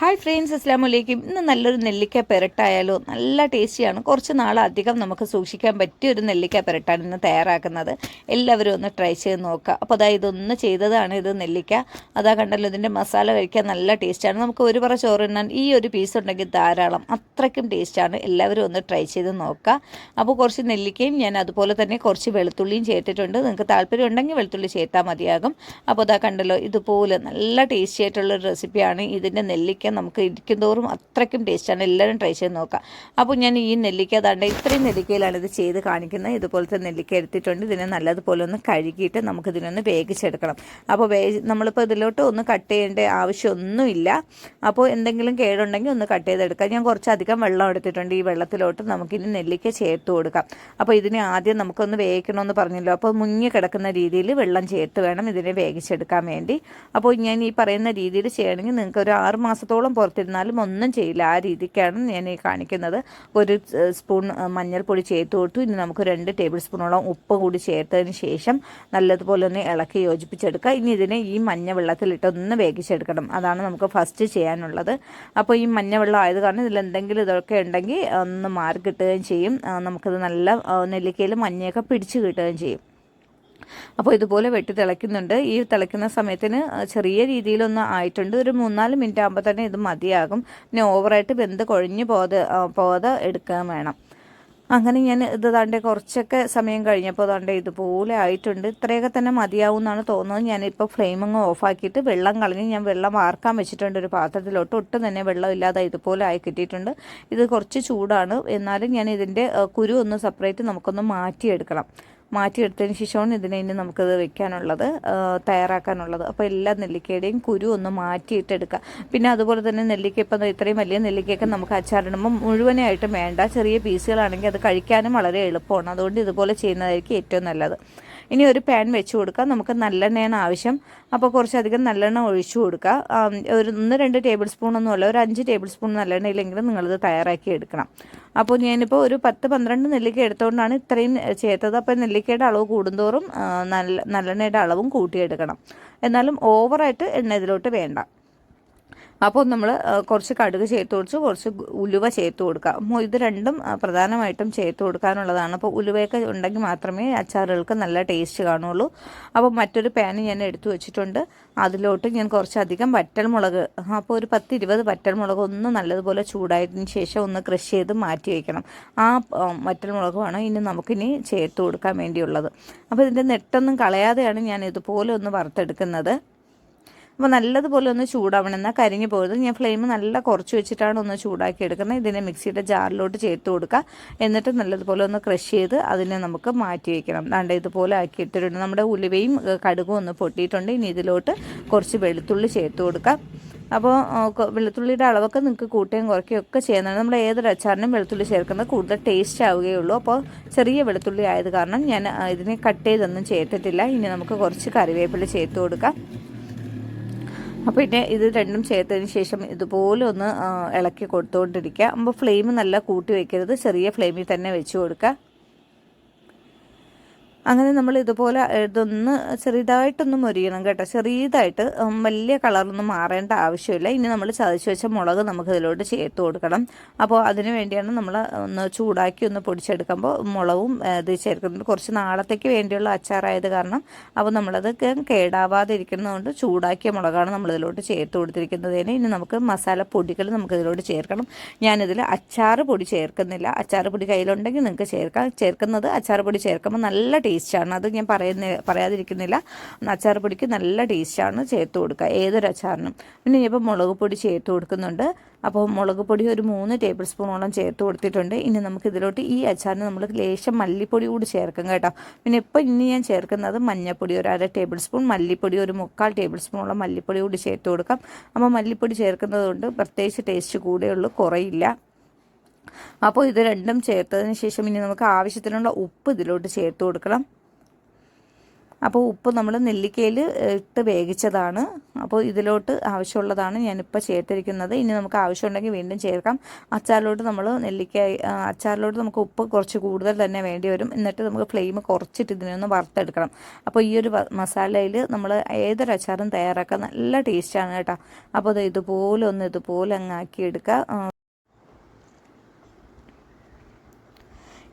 Hi friends, അസ്സാം വലൈക്കും. ഇന്ന് നല്ലൊരു നെല്ലിക്ക പെരട്ടായാലോ? നല്ല ടേസ്റ്റിയാണ്. കുറച്ച് നാളധികം നമുക്ക് സൂക്ഷിക്കാൻ പറ്റിയ ഒരു നെല്ലിക്ക പെരട്ടാണ് ഇന്ന് തയ്യാറാക്കുന്നത്. എല്ലാവരും ഒന്ന് ട്രൈ ചെയ്ത് നോക്കുക. അപ്പോൾ അതാ ഇതൊന്ന് ചെയ്തതാണ് ഇത് നെല്ലിക്ക. അതാ കണ്ടല്ലോ, ഇതിൻ്റെ മസാല കഴിക്കാൻ നല്ല ടേസ്റ്റാണ്. നമുക്ക് ഒരു പറ ചോറിനാൻ ഈ ഒരു പീസ് ഉണ്ടെങ്കിൽ ധാരാളം. അത്രയ്ക്കും ടേസ്റ്റാണ്. എല്ലാവരും ഒന്ന് ട്രൈ ചെയ്ത് നോക്കുക. അപ്പോൾ കുറച്ച് നെല്ലിക്കയും ഞാൻ അതുപോലെ തന്നെ കുറച്ച് വെളുത്തുള്ളിയും ചേർത്തിട്ടുണ്ട്. നിങ്ങൾക്ക് താല്പര്യം ഉണ്ടെങ്കിൽ വെളുത്തുള്ളി ചേർത്താൽ മതിയാകും. അപ്പോൾ അതാ കണ്ടല്ലോ, ഇതുപോലെ നല്ല ടേസ്റ്റി ആയിട്ടുള്ളൊരു റെസിപ്പിയാണ് ഇതിൻ്റെ നെല്ലിക്ക. നമുക്ക് ഇരിക്കുന്തോറും അത്രയ്ക്കും ടേസ്റ്റാണ്. എല്ലാവരും ട്രൈ ചെയ്ത് നോക്കാം. അപ്പോൾ ഞാൻ ഈ നെല്ലിക്ക താണ്ട് ഇത്രയും നെല്ലിക്കയിലാണ് ഇത് ചെയ്ത് കാണിക്കുന്നത്. ഇതുപോലത്തെ നെല്ലിക്ക എടുത്തിട്ടുണ്ട്. ഇതിനെ നല്ലതുപോലെ ഒന്ന് കഴുകിയിട്ട് നമുക്കിതിനൊന്ന് വേവിച്ചെടുക്കണം. അപ്പോൾ നമ്മളിപ്പോൾ ഇതിലോട്ട് ഒന്ന് കട്ട് ചെയ്യേണ്ട ആവശ്യമൊന്നുമില്ല. അപ്പോൾ എന്തെങ്കിലും കേടുണ്ടെങ്കിൽ ഒന്ന് കട്ട് ചെയ്തെടുക്കാം. ഞാൻ കുറച്ചധികം വെള്ളം എടുത്തിട്ടുണ്ട്. ഈ വെള്ളത്തിലോട്ട് നമുക്കിനി നെല്ലിക്ക ചേർത്ത് കൊടുക്കാം. അപ്പോൾ ഇതിനെ ആദ്യം നമുക്കൊന്ന് വേവിക്കണമെന്ന് പറഞ്ഞല്ലോ. അപ്പോൾ മുങ്ങി കിടക്കുന്ന രീതിയിൽ വെള്ളം ചേർത്ത് വേണം ഇതിനെ വേവിച്ചെടുക്കാൻ വേണ്ടി. അപ്പോൾ ഞാൻ ഈ പറയുന്ന രീതിയിൽ ചെയ്യണമെങ്കിൽ നിങ്ങൾക്ക് ഒരു 6 മാസത്തോളം പുറത്തിരുന്നാലും ഒന്നും ചെയ്യില്ല. ആ രീതിക്കാണ് ഞാൻ ഈ കാണിക്കുന്നത്. ഒരു സ്പൂൺ മഞ്ഞൾപ്പൊടി ചേർത്ത് കൊടുത്തു. ഇനി നമുക്ക് 2 ടേബിൾ സ്പൂണോളം ഉപ്പ് കൂടി ചേർത്തതിന് ശേഷം നല്ലതുപോലെ ഒന്ന് ഇളക്കി യോജിപ്പിച്ചെടുക്കുക. ഇനി ഇതിനെ ഈ മഞ്ഞ വെള്ളത്തിലിട്ടൊന്ന് വേവിച്ചെടുക്കണം. അതാണ് നമുക്ക് ഫസ്റ്റ് ചെയ്യാനുള്ളത്. അപ്പോൾ ഈ മഞ്ഞ വെള്ളം ആയത് കാരണം ഇതിൽ എന്തെങ്കിലും ഇതൊക്കെ ഉണ്ടെങ്കിൽ ഒന്ന് മാറി കിട്ടുകയും ചെയ്യും. നമുക്കിത് നല്ല നെല്ലിക്കയിൽ മഞ്ഞയൊക്കെ പിടിച്ച് കിട്ടുകയും ചെയ്യും. അപ്പോൾ ഇതുപോലെ വെട്ടി തിളയ്ക്കുന്നുണ്ട്. ഈ തിളയ്ക്കുന്ന സമയത്തിന് ചെറിയ രീതിയിലൊന്ന് ആയിട്ടുണ്ട്. ഒരു 3-4 മിനിറ്റ് ആകുമ്പോൾ തന്നെ ഇത് മതിയാകും. പിന്നെ ഓവറായിട്ട് വെന്ത് കുഴഞ്ഞു പോകാതെ എടുക്കാൻ വേണം. അങ്ങനെ ഞാൻ ഇത് താണ്ടെ കുറച്ചൊക്കെ സമയം കഴിഞ്ഞപ്പോൾ താണ്ടെ ഇതുപോലെ ആയിട്ടുണ്ട്. ഇത്രയൊക്കെ തന്നെ മതിയാവും എന്നാണ് തോന്നുന്നത്. ഞാനിപ്പോൾ ഫ്ലെയിമങ്ങ് ഓഫാക്കിയിട്ട് വെള്ളം കളഞ്ഞ് ഞാൻ വെള്ളം വാർക്കാൻ വെച്ചിട്ടുണ്ട് ഒരു പാത്രത്തിലോട്ട്. ഒട്ടും തന്നെ വെള്ളമില്ലാതെ ഇതുപോലെ ആയി കിട്ടിയിട്ടുണ്ട്. ഇത് കുറച്ച് ചൂടാണ്, എന്നാലും ഞാൻ ഇതിൻ്റെ കുരു ഒന്ന് സെപ്പറേറ്റ് നമുക്കൊന്ന് മാറ്റിയെടുക്കണം. മാറ്റിയെടുത്തതിന് ശേഷമാണ് ഇതിനെ ഇനി നമുക്കത് വെക്കാനുള്ളത്, തയ്യാറാക്കാനുള്ളത്. അപ്പോൾ എല്ലാ നെല്ലിക്കയുടെയും കുരു ഒന്ന് മാറ്റിയിട്ടെടുക്കുക. പിന്നെ അതുപോലെ തന്നെ നെല്ലിക്ക ഇപ്പം ഇത്രയും വലിയ നെല്ലിക്കയൊക്കെ നമുക്ക് അച്ചാറിടുമ്പോൾ മുഴുവനായിട്ടും വേണ്ട. ചെറിയ പീസുകളാണെങ്കിൽ അത് കഴിക്കാനും വളരെ എളുപ്പമാണ്. അതുകൊണ്ട് ഇതുപോലെ ചെയ്യുന്നതായിരിക്കും ഏറ്റവും നല്ലത്. ഇനി ഒരു പാൻ വെച്ച് കൊടുക്കുക. നമുക്ക് നല്ലെണ്ണയാണ് ആവശ്യം. അപ്പോൾ കുറച്ചധികം നല്ലെണ്ണ ഒഴിച്ചു കൊടുക്കുക. ഒരു 1-2 ടേബിൾ സ്പൂണൊന്നുമല്ല, ഒരു 5 ടേബിൾ സ്പൂൺ നല്ലെണ്ണയിലെങ്കിലും നിങ്ങളിത് തയ്യാറാക്കി എടുക്കണം. അപ്പോൾ ഞാനിപ്പോൾ ഒരു 10-12 നെല്ലിക്ക എടുത്തുകൊണ്ടാണ് ഇത്രയും ചേർത്തത്. അപ്പോൾ നെല്ലിക്കയുടെ അളവ് കൂടുന്തോറും നല്ലെണ്ണയുടെ അളവും കൂട്ടിയെടുക്കണം. എന്നാലും ഓവറായിട്ട് എണ്ണ ഇതിലോട്ട് വേണ്ട. അപ്പോൾ നമ്മൾ കുറച്ച് കടുക് ചേർത്ത് കൊടുത്ത് കുറച്ച് ഉലുവ ചേർത്ത് കൊടുക്കുക. ഇത് രണ്ടും പ്രധാനമായിട്ടും ചേർത്ത് കൊടുക്കാനുള്ളതാണ്. അപ്പോൾ ഉലുവയൊക്കെ ഉണ്ടെങ്കിൽ മാത്രമേ അച്ചാറുകൾക്ക് നല്ല ടേസ്റ്റ് കാണുള്ളൂ. അപ്പോൾ മറ്റൊരു പാൻ ഞാൻ എടുത്തു വെച്ചിട്ടുണ്ട്. അതിലോട്ട് ഞാൻ കുറച്ചധികം വറ്റൽമുളക്, അപ്പോൾ ഒരു 10-20 വറ്റൽമുളക് ഒന്ന് നല്ലതുപോലെ ചൂടായതിന് ശേഷം ഒന്ന് ക്രഷ് ചെയ്ത് മാറ്റി വയ്ക്കണം. ആ വറ്റൽമുളകുമാണ് ഇനി നമുക്കിനി ചേർത്ത് കൊടുക്കാൻ വേണ്ടിയുള്ളത്. അപ്പോൾ ഇതിൻ്റെ നെട്ടൊന്നും കളയാതെയാണ് ഞാൻ ഇതുപോലെ ഒന്ന് വറുത്തെടുക്കുന്നത്. അപ്പോൾ നല്ലതുപോലെ ഒന്ന് ചൂടാവണം, എന്നാൽ കരിഞ്ഞു പോകരുത്. ഞാൻ ഫ്ലെയിം നല്ല കുറച്ച് വെച്ചിട്ടാണ് ഒന്ന് ചൂടാക്കി എടുക്കുന്നത്. ഇതിനെ മിക്സിയുടെ ജാറിലോട്ട് ചേർത്ത് കൊടുക്കുക. എന്നിട്ട് നല്ലതുപോലെ ഒന്ന് ക്രഷ് ചെയ്ത് അതിനെ നമുക്ക് മാറ്റി വയ്ക്കണം. ദാണ്ട് ഇതുപോലെ ആക്കി ഇട്ടിട്ടുണ്ട്. നമ്മുടെ ഉലുവയും കടുകും ഒന്ന് പൊട്ടിയിട്ടുണ്ട്. ഇനി ഇതിലോട്ട് കുറച്ച് വെളുത്തുള്ളി ചേർത്ത് കൊടുക്കാം. അപ്പോൾ വെളുത്തുള്ളിയുടെ അളവൊക്കെ നിങ്ങൾക്ക് കൂട്ടുകയും കുറയ്ക്കുകയും ഒക്കെ ചെയ്യുന്നതാണ്. നമ്മൾ ഏതൊരു അച്ചാറിനും വെളുത്തുള്ളി ചേർക്കുന്നത് കൂടുതൽ ടേസ്റ്റ് ആവുകയുള്ളൂ. അപ്പോൾ ചെറിയ വെളുത്തുള്ളി ആയത് കാരണം ഞാൻ ഇതിനെ കട്ട് ചെയ്തൊന്നും ചേർത്തിട്ടില്ല. ഇനി നമുക്ക് കുറച്ച് കറിവേപ്പില ചേർത്ത് കൊടുക്കാം. അപ്പോൾ പിന്നെ ഇത് രണ്ടും ചേർത്തതിന് ശേഷം ഇതുപോലെ ഒന്ന് ഇളക്കി കൊടുത്തുകൊണ്ടിരിക്കുക. അപ്പോൾ ഫ്ലെയിം നല്ല കൂട്ടി വയ്ക്കരുത്, ചെറിയ ഫ്ലെയിമിൽ തന്നെ വെച്ച് കൊടുക്കുക. അങ്ങനെ നമ്മൾ ഇതുപോലെ ഇതൊന്ന് ചെറുതായിട്ടൊന്ന് മൊരിയണം കേട്ടോ, ചെറിയതായിട്ട്. വലിയ കളറൊന്നും മാറേണ്ട ആവശ്യമില്ല. ഇനി നമ്മൾ ചതച്ച് വെച്ച മുളക് നമുക്കിതിലോട്ട് ചേർത്ത് കൊടുക്കണം. അപ്പോൾ അതിന് വേണ്ടിയാണ് നമ്മൾ ഒന്ന് ചൂടാക്കി ഒന്ന് പൊടിച്ചെടുക്കുമ്പോൾ മുളകും ഇത് ചേർക്കുന്നത്. കുറച്ച് നാളത്തേക്ക് വേണ്ടിയുള്ള അച്ചാറായത് കാരണം അപ്പോൾ നമ്മളത് കേടാവാതെ ഇരിക്കുന്നതുകൊണ്ട് ചൂടാക്കിയ മുളകാണ് നമ്മളിതിലോട്ട് ചേർത്ത് കൊടുത്തിരിക്കുന്നത്. ഇനി നമുക്ക് മസാലപ്പൊടികൾ നമുക്കിതിലോട്ട് ചേർക്കണം. ഞാനിതിൽ അച്ചാർ പൊടി ചേർക്കുന്നില്ല. അച്ചാർ പൊടി കയ്യിലുണ്ടെങ്കിൽ നിങ്ങൾക്ക് ചേർക്കുന്നത് അച്ചാർ പൊടി ചേർക്കുമ്പോൾ നല്ല ടേസ്റ്റാണ്. അത് ഞാൻ പറയാതിരിക്കുന്നില്ല. അച്ചാർ പൊടിക്ക് നല്ല ടേസ്റ്റാണ്. ചേർത്ത് കൊടുക്കുക ഏതൊരു അച്ചാറിനും. പിന്നെ ഇപ്പോൾ മുളക് പൊടി ചേർത്ത് കൊടുക്കുന്നുണ്ട്. അപ്പോൾ മുളക് പൊടി ഒരു 3 ടേബിൾ സ്പൂണോളം ചേർത്ത് കൊടുത്തിട്ടുണ്ട്. ഇനി നമുക്ക് ഇതിലോട്ട് ഈ അച്ചാറിന് നമ്മൾ ലേശം മല്ലിപ്പൊടി കൂടി ചേർക്കും കേട്ടോ. പിന്നെ ഇനി ഞാൻ ചേർക്കുന്നത് മഞ്ഞൾപ്പൊടി ഒരു 1/2 ടേബിൾ സ്പൂൺ, മല്ലിപ്പൊടി ഒരു 3/4 ടേബിൾ സ്പൂണോളം മല്ലിപ്പൊടി കൂടി ചേർത്ത് കൊടുക്കാം. അപ്പോൾ മല്ലിപ്പൊടി ചേർക്കുന്നത് കൊണ്ട് പ്രത്യേകിച്ച് ടേസ്റ്റ് കൂടെയുള്ളൂ, കുറയില്ല. അപ്പോൾ ഇത് രണ്ടും ചേർത്തതിന് ശേഷം ഇനി നമുക്ക് ആവശ്യത്തിനുള്ള ഉപ്പ് ഇതിലോട്ട് ചേർത്ത് കൊടുക്കണം. അപ്പോൾ ഉപ്പ് നമ്മൾ നെല്ലിക്കയിൽ ഇട്ട് വേവിച്ചതാണ്. അപ്പോൾ ഇതിലോട്ട് ആവശ്യമുള്ളതാണ് ഞാനിപ്പോൾ ചേർത്തിരിക്കുന്നത്. ഇനി നമുക്ക് ആവശ്യമുണ്ടെങ്കിൽ വീണ്ടും ചേർക്കാം. അച്ചാറിലോട്ട് നമുക്ക് ഉപ്പ് കുറച്ച് കൂടുതൽ തന്നെ വേണ്ടി വരും. എന്നിട്ട് നമുക്ക് ഫ്ലെയിം കുറച്ചിട്ട് ഇതിനൊന്ന് വറുത്തെടുക്കണം. അപ്പോൾ ഈ ഒരു മസാലയിൽ നമ്മൾ ഏതൊരു അച്ചാറും തയ്യാറാക്കാൻ നല്ല ടേസ്റ്റാണ് കേട്ടോ. അപ്പോൾ അത് ഇതുപോലെ അങ്ങ് ആക്കിയെടുക്കുക.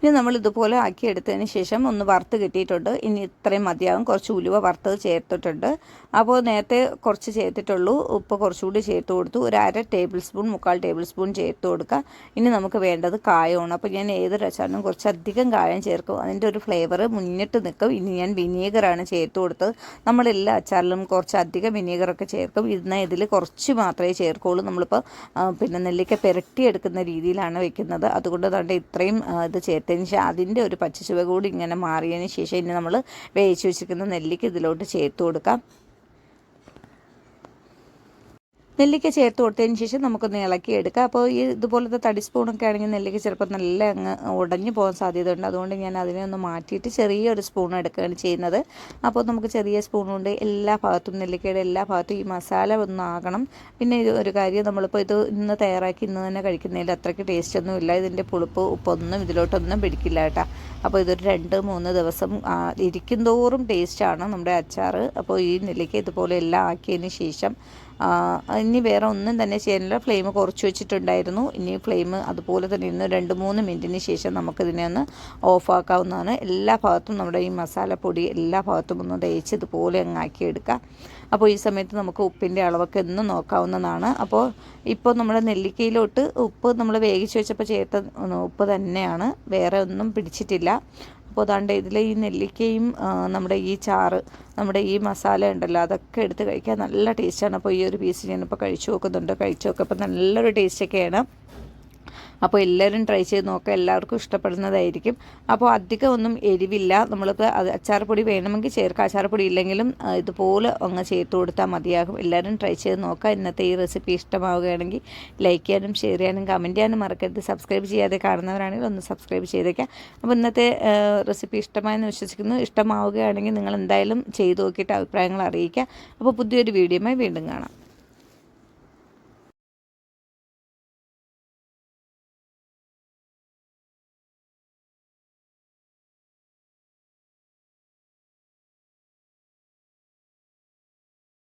ഇനി നമ്മൾ ഇതുപോലെ ആക്കി എടുത്തതിന് ശേഷം ഒന്ന് വറുത്ത് കിട്ടിയിട്ടുണ്ട്. ഇനി ഇത്രയും മതിയാകും. കുറച്ച് ഉലുവ വറുത്തത് ചേർത്തിട്ടുണ്ട്. അപ്പോൾ നേരത്തെ കുറച്ച് ചേർത്തിട്ടുള്ളൂ. ഉപ്പ് കുറച്ചുകൂടി ചേർത്ത് കൊടുത്തു. ഒരു 1/2 ടേബിൾ സ്പൂൺ 3/4 ടേബിൾ സ്പൂൺ ചേർത്ത് കൊടുക്കുക. ഇനി നമുക്ക് വേണ്ടത് കായമാണ്. അപ്പോൾ ഞാൻ ഏതൊരു അച്ചാറിനും കുറച്ചധികം കായം ചേർക്കും. അതിൻ്റെ ഒരു ഫ്ലേവർ മുന്നിട്ട് നിൽക്കും. ഇനി ഞാൻ വിനീഗറാണ് ചേർത്ത് കൊടുത്തത്. നമ്മളെല്ലാ അച്ചാറിലും കുറച്ചധികം വിനീഗറൊക്കെ ചേർക്കും. ഇതിൽ കുറച്ച് മാത്രമേ ചേർക്കുള്ളൂ. നമ്മളിപ്പോൾ നെല്ലിക്ക പുരട്ടിയെടുക്കുന്ന രീതിയിലാണ് വെക്കുന്നത്. അതുകൊണ്ട് തന്നെ ഇത്രയും ഇത് ചേർത്തതിന് ശേഷം അതിൻ്റെ ഒരു പച്ചച്ചുവ കൂടി ഇങ്ങനെ മാറിയതിന് ശേഷം ഇനി നമ്മൾ വേവിച്ച് വെച്ചിരിക്കുന്ന നെല്ലിക്ക ഇതിലോട്ട് ചേർത്ത് കൊടുക്കാം. നെല്ലിക്ക ചേർത്ത് കൊടുത്തതിന് ശേഷം നമുക്കൊന്ന് ഇളക്കിയെടുക്കാം. അപ്പോൾ ഇതുപോലത്തെ തടി സ്പൂണൊക്കെ ആണെങ്കിൽ നെല്ലിക്ക ചിലപ്പോൾ നല്ല അങ്ങ് ഉടഞ്ഞു പോകാൻ സാധ്യതയുണ്ട്. അതുകൊണ്ട് ഞാൻ അതിനെ ഒന്ന് മാറ്റിയിട്ട് ചെറിയൊരു സ്പൂൺ എടുക്കുകയാണ് ചെയ്യുന്നത്. അപ്പോൾ നമുക്ക് ചെറിയ സ്പൂൺ കൊണ്ട് എല്ലാ ഭാഗത്തും നെല്ലിക്കയുടെ എല്ലാ ഭാഗത്തും ഈ മസാല ഒന്നാകണം. പിന്നെ ഒരു കാര്യം, നമ്മളിപ്പോൾ ഇത് ഇന്ന് തയ്യാറാക്കി ഇന്ന് തന്നെ കഴിക്കുന്നതിൽ അത്രയ്ക്ക് ടേസ്റ്റൊന്നുമില്ല. ഇതിൻ്റെ പുളിപ്പ് ഉപ്പൊന്നും ഇതിലോട്ടൊന്നും പിടിക്കില്ല കേട്ടോ. അപ്പോൾ ഇതൊരു 2-3 ദിവസം ഇരിക്കും തോറും ടേസ്റ്റാണ് നമ്മുടെ അച്ചാർ. അപ്പോൾ ഈ നെല്ലിക്ക ഇതുപോലെ എല്ലാം ആക്കിയതിന് ശേഷം ഇനി വേറെ ഒന്നും തന്നെ ചെയ്യാനില്ല. ഫ്ലെയിം കുറച്ച് വെച്ചിട്ടുണ്ടായിരുന്നു. ഇനി ഫ്ലെയിം അതുപോലെ തന്നെ ഇന്ന് 2-3 മിനിറ്റിന് ശേഷം നമുക്കിതിനെ ഒന്ന് ഓഫാക്കാവുന്നതാണ്. എല്ലാ ഭാഗത്തും നമ്മുടെ ഈ മസാലപ്പൊടി എല്ലാ ഭാഗത്തും ഒന്ന് തേച്ച് ഇതുപോലെ അങ്ങ് ആക്കിയെടുക്കാം. അപ്പോൾ ഈ സമയത്ത് നമുക്ക് ഉപ്പിൻ്റെ അളവൊക്കെ ഒന്ന് നോക്കാവുന്നതാണ്. അപ്പോൾ ഇപ്പോൾ നമ്മുടെ നെല്ലിക്കയിലോട്ട് ഉപ്പ് നമ്മൾ വേവിച്ച് വെച്ചപ്പോൾ ചേർത്ത ഉപ്പ് തന്നെയാണ്, വേറെ ഒന്നും പിടിച്ചിട്ടില്ല. അപ്പോൾ അതാണ്ട് ഇതിൽ ഈ നെല്ലിക്കയും നമ്മുടെ ഈ ചാറ്, നമ്മുടെ ഈ മസാല ഉണ്ടല്ലോ, അതൊക്കെ എടുത്ത് കഴിക്കാൻ നല്ല ടേസ്റ്റാണ്. അപ്പോൾ ഈ ഒരു പീസ് ഞാനിപ്പോൾ കഴിച്ചു നോക്കുമ്പോൾ നല്ലൊരു ടേസ്റ്റൊക്കെയാണ്. അപ്പോൾ എല്ലാവരും ട്രൈ ചെയ്ത് നോക്കുക. എല്ലാവർക്കും ഇഷ്ടപ്പെടുന്നതായിരിക്കും. അപ്പോൾ അധികം ഒന്നും എരിവില്ല. നമ്മൾക്ക് അച്ചാർപ്പൊടി വേണമെങ്കിൽ ചേർക്കുക. അച്ചാർപ്പൊടി ഇല്ലെങ്കിലും ഇതുപോലെ അങ്ങ് ചേർത്ത് കൊടുത്താൽ മതിയാകും. എല്ലാവരും ട്രൈ ചെയ്ത് നോക്കുക. ഇന്നത്തെ ഈ റെസിപ്പി ഇഷ്ടമാവുകയാണെങ്കിൽ ലൈക്ക് ചെയ്യാനും ഷെയർ ചെയ്യാനും കമൻറ്റ് ചെയ്യാനും മറക്കരുത്. സബ്സ്ക്രൈബ് ചെയ്യാതെ കാണുന്നവരാണെങ്കിൽ ഒന്ന് സബ്സ്ക്രൈബ് ചെയ്തേക്കാം. അപ്പോൾ ഇന്നത്തെ റെസിപ്പി ഇഷ്ടമായെന്ന് വിശ്വസിക്കുന്നു. ഇഷ്ടമാവുകയാണെങ്കിൽ നിങ്ങൾ എന്തായാലും ചെയ്ത് നോക്കിയിട്ട് അഭിപ്രായങ്ങൾ അറിയിക്കുക. അപ്പോൾ പുതിയൊരു വീഡിയോയുമായി വീണ്ടും കാണാം.